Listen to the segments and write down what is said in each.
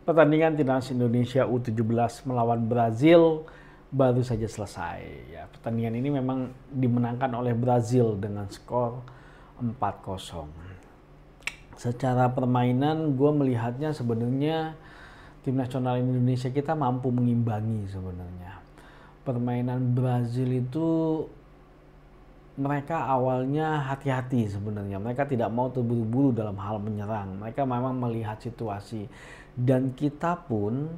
Pertandingan timnas Indonesia U17 melawan Brazil baru saja selesai. Ya, pertandingan ini memang dimenangkan oleh Brazil dengan skor 4-0. Secara permainan, gue melihatnya sebenarnya tim nasional Indonesia kita mampu mengimbangi sebenarnya. Permainan Brazil itu mereka awalnya hati-hati sebenarnya. Mereka tidak mau terburu-buru dalam hal menyerang. Mereka memang melihat situasi. Dan kita pun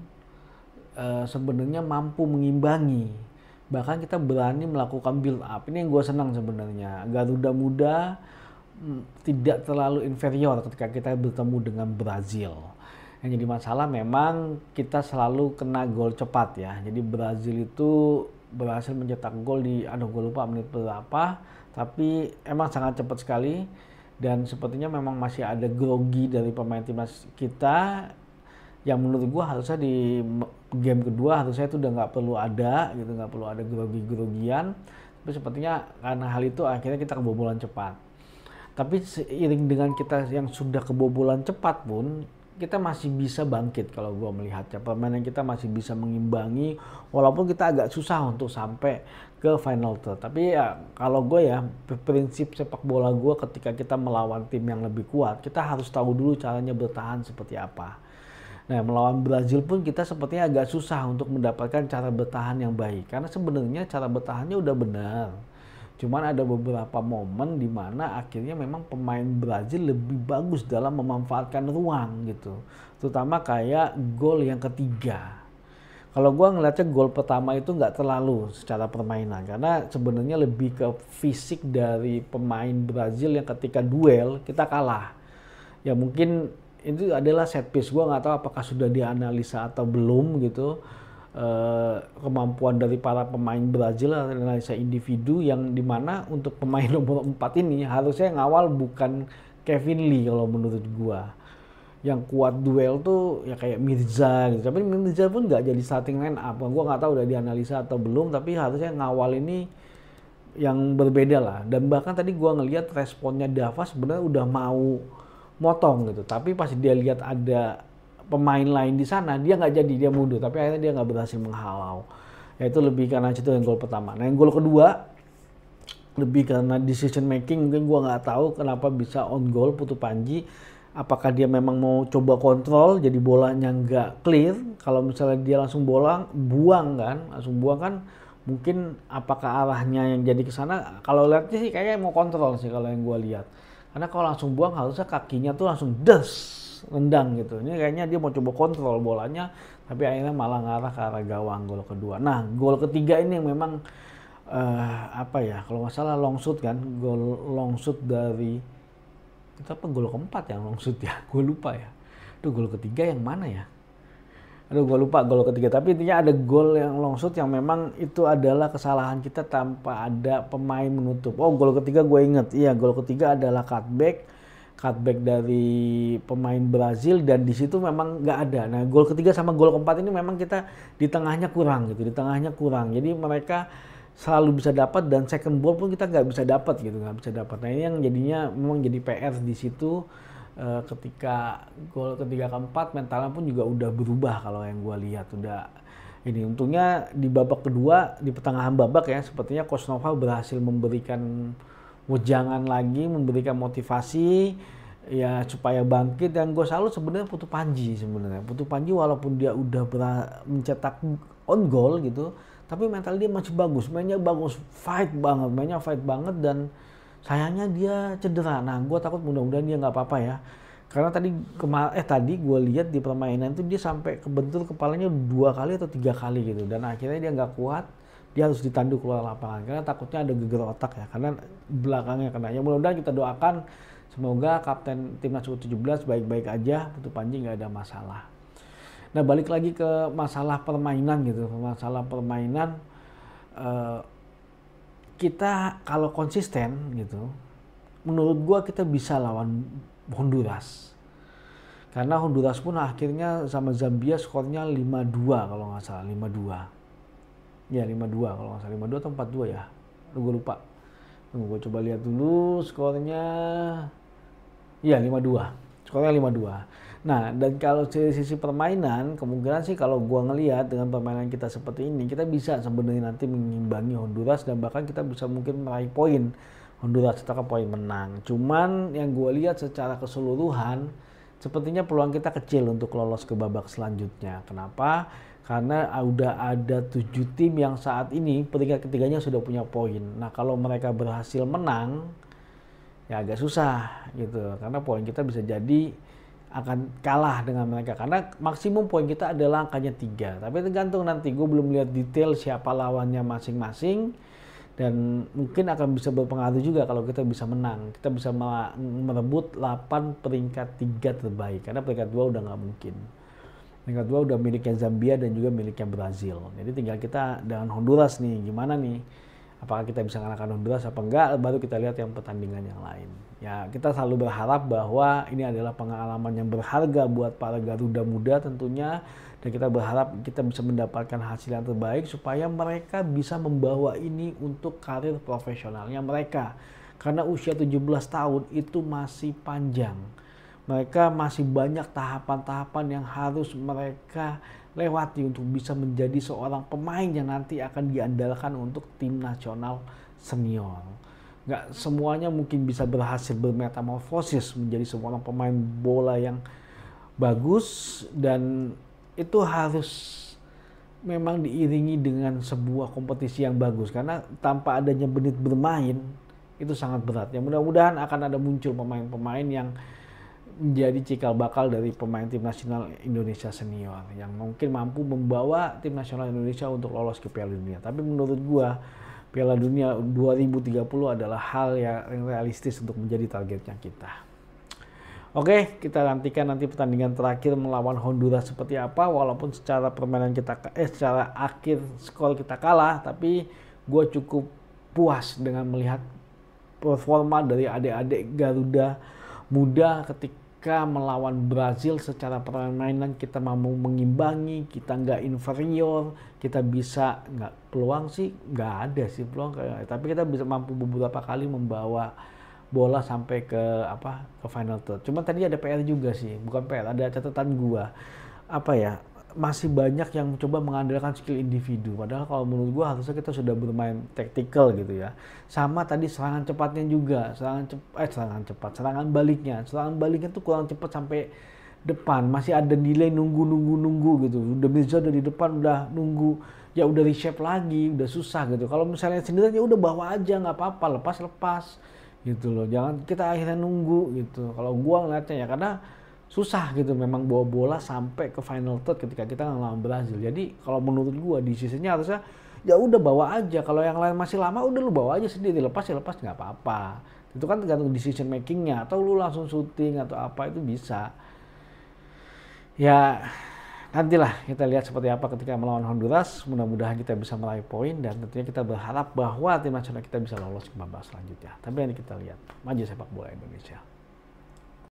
sebenarnya mampu mengimbangi. Bahkan kita berani melakukan build up. Ini yang gue senang sebenarnya. Garuda Muda tidak terlalu inferior ketika kita bertemu dengan Brazil. Yang jadi masalah memang kita selalu kena gol cepat ya. Jadi Brazil itu berhasil mencetak gol di, gue lupa menit berapa, tapi emang sangat cepat sekali. Dan sepertinya memang masih ada grogi dari pemain timnas kita, yang menurut gue harusnya di game kedua harusnya itu udah nggak perlu ada gitu, nggak perlu ada grogi-grogian. Tapi sepertinya karena hal itu akhirnya kita kebobolan cepat. Tapi seiring dengan kita yang sudah kebobolan cepat pun, kita masih bisa bangkit kalau gue melihatnya. Permainan kita masih bisa mengimbangi, walaupun kita agak susah untuk sampai ke final third. Tapi ya kalau gue ya, prinsip sepak bola gue ketika kita melawan tim yang lebih kuat, kita harus tahu dulu caranya bertahan seperti apa. Nah, melawan Brazil pun kita sepertinya agak susah untuk mendapatkan cara bertahan yang baik. Karena sebenarnya cara bertahannya udah benar. Cuman ada beberapa momen di mana akhirnya memang pemain Brazil lebih bagus dalam memanfaatkan ruang gitu. Terutama kayak gol yang ketiga. Kalau gue ngeliatnya gol pertama itu nggak terlalu secara permainan. Karena sebenarnya lebih ke fisik dari pemain Brazil yang ketika duel kita kalah. Ya mungkin itu adalah set piece. Gue nggak tahu apakah sudah dianalisa atau belum gitu. Kemampuan dari para pemain Brazil, analisa individu yang dimana untuk pemain nomor 4 ini harusnya yang awal bukan Kevin Lee kalau menurut gua. Yang kuat duel tuh ya kayak Mirza gitu. Tapi Mirza pun nggak jadi starting line up. Gua nggak tahu udah dianalisa atau belum, tapi harusnya yang awal ini yang berbeda lah. Dan bahkan tadi gua ngelihat responnya Dava sebenarnya udah mau motong gitu. Tapi pas dia lihat ada pemain lain di sana, dia nggak jadi, dia mundur, tapi akhirnya dia nggak berhasil menghalau. Ya itu lebih karena itu yang gol pertama. Nah yang gol kedua lebih karena decision making, mungkin gua nggak tahu kenapa bisa on goal Putu Panji. Apakah dia memang mau coba kontrol, jadi bolanya nggak clear. Kalau misalnya dia langsung buang kan, mungkin apakah arahnya yang jadi ke sana. Kalau lihatnya sih kayaknya mau kontrol sih kalau yang gua lihat. Karena kalau langsung buang harusnya kakinya tuh langsung rendang gitu. Ini kayaknya dia mau coba kontrol bolanya, tapi akhirnya malah ngarah ke arah gawang gol kedua. Nah, gol ketiga ini yang memang kalau nggak salah long shoot kan, gol long shoot dari itu apa gol keempat yang long shoot ya, gue lupa ya. Itu gol ketiga yang mana ya? Aduh, gue lupa gol ketiga. Tapi intinya ada gol yang long shoot yang memang itu adalah kesalahan kita tanpa ada pemain menutup. Oh, gol ketiga gue inget. Iya, gol ketiga adalah cutback dari pemain Brazil dan di situ memang nggak ada. Nah, gol ketiga sama gol keempat ini memang kita di tengahnya kurang gitu, Jadi mereka selalu bisa dapat dan second ball pun kita nggak bisa dapat gitu, Nah ini yang jadinya memang jadi PR di situ. Ketika gol ketiga keempat mentalnya pun juga udah berubah kalau yang gue lihat udah ini. Untungnya di babak kedua di pertengahan babak ya sepertinya Coach Nova berhasil memberikan wejangan lagi, memberikan motivasi ya supaya bangkit. Dan gue salut sebenarnya Putu Panji walaupun dia udah mencetak on goal gitu, tapi mental dia masih bagus, mainnya fight banget dan sayangnya dia cedera. Nah, gue takut mudah-mudahan dia nggak apa-apa ya. Karena tadi gue lihat di permainan itu dia sampai kebentur kepalanya 2 kali atau 3 kali gitu. Dan akhirnya dia nggak kuat, dia harus ditandu keluar lapangan. Karena takutnya ada geger otak ya, karena belakangnya kena. Ya mudah-mudahan kita doakan semoga kapten timnas U17 baik-baik aja, Putu Panji nggak ada masalah. Nah balik lagi ke masalah permainan gitu. Kita kalau konsisten gitu, menurut gua kita bisa lawan Honduras. Karena Honduras pun akhirnya sama Zambia skornya 5-2 kalau nggak salah, 5-2. Ya 5-2 kalau nggak salah, 5-2 atau 4-2 ya. Gue lupa. Gue coba lihat dulu skornya. Iya 5-2. Skornya 5-2. Nah, dan kalau dari sisi permainan, kemungkinan sih kalau gua ngelihat dengan permainan kita seperti ini, kita bisa sebenarnya nanti mengimbangi Honduras dan bahkan kita bisa mungkin meraih poin. Honduras setelah poin menang. Cuman yang gua lihat secara keseluruhan, sepertinya peluang kita kecil untuk lolos ke babak selanjutnya. Kenapa? Karena udah ada 7 tim yang saat ini peringkat ketiganya sudah punya poin. Nah, kalau mereka berhasil menang, ya agak susah gitu. Karena poin kita bisa jadi akan kalah dengan mereka. Karena maksimum poin kita adalah angkanya 3. Tapi tergantung nanti, gue belum lihat detail siapa lawannya masing-masing. Dan mungkin akan bisa berpengaruh juga kalau kita bisa menang. Kita bisa merebut 8 peringkat 3 terbaik. Karena peringkat 2 udah nggak mungkin. Peringkat 2 udah miliknya Zambia dan juga miliknya Brazil. Jadi tinggal kita dengan Honduras nih, gimana nih? Apakah kita bisa mengalahkan Honduras apa enggak, baru kita lihat yang pertandingan yang lain. Ya, kita selalu berharap bahwa ini adalah pengalaman yang berharga buat para Garuda muda tentunya. Dan kita berharap kita bisa mendapatkan hasil yang terbaik supaya mereka bisa membawa ini untuk karir profesionalnya mereka. Karena usia 17 tahun itu masih panjang. Mereka masih banyak tahapan-tahapan yang harus mereka lewati untuk bisa menjadi seorang pemain yang nanti akan diandalkan untuk tim nasional senior. Nggak semuanya mungkin bisa berhasil bermetamorfosis menjadi seorang pemain bola yang bagus, dan itu harus memang diiringi dengan sebuah kompetisi yang bagus, karena tanpa adanya menit bermain itu sangat berat. Ya, mudah-mudahan akan ada muncul pemain-pemain yang menjadi cikal bakal dari pemain tim nasional Indonesia senior yang mungkin mampu membawa tim nasional Indonesia untuk lolos ke Piala Dunia. Tapi menurut gua Piala Dunia 2030 adalah hal yang realistis untuk menjadi targetnya kita. Oke, kita nantikan nanti pertandingan terakhir melawan Honduras seperti apa. Walaupun secara permainan kita secara akhir skor kita kalah, tapi gua cukup puas dengan melihat performa dari adik-adik Garuda muda ketika melawan Brazil. Secara permainan kita mampu mengimbangi, kita nggak inferior, kita bisa nggak peluang sih nggak ada sih peluang, tapi kita bisa mampu beberapa kali membawa bola sampai ke final third. Cuma tadi ada PR juga sih, bukan PR, ada catatan gua masih banyak yang mencoba mengandalkan skill individu. Padahal kalau menurut gua harusnya kita sudah bermain tactical gitu ya. Sama tadi serangan cepatnya juga, serangan baliknya tuh kurang cepat sampai depan. Masih ada delay nunggu gitu. Udah Mirza dari depan udah nunggu, ya udah reshape lagi, udah susah gitu. Kalau misalnya sendirian ya udah bawa aja nggak apa-apa, lepas gitu loh. Jangan kita akhirnya nunggu gitu. Kalau gua ngeliatnya ya, karena susah gitu memang bawa bola sampai ke final third ketika kita ngelawan Brazil. Jadi kalau menurut gua decisionnya harusnya ya udah bawa aja. Kalau yang lain masih lama udah lu bawa aja sendiri, lepas nggak apa-apa. Itu kan tergantung decision makingnya, atau lu langsung syuting atau apa itu bisa. Ya nantilah kita lihat seperti apa ketika melawan Honduras. Mudah-mudahan kita bisa meraih poin dan tentunya kita berharap bahwa tim nasional kita bisa lolos ke babak selanjutnya. Tapi nanti kita lihat maju sepak bola Indonesia.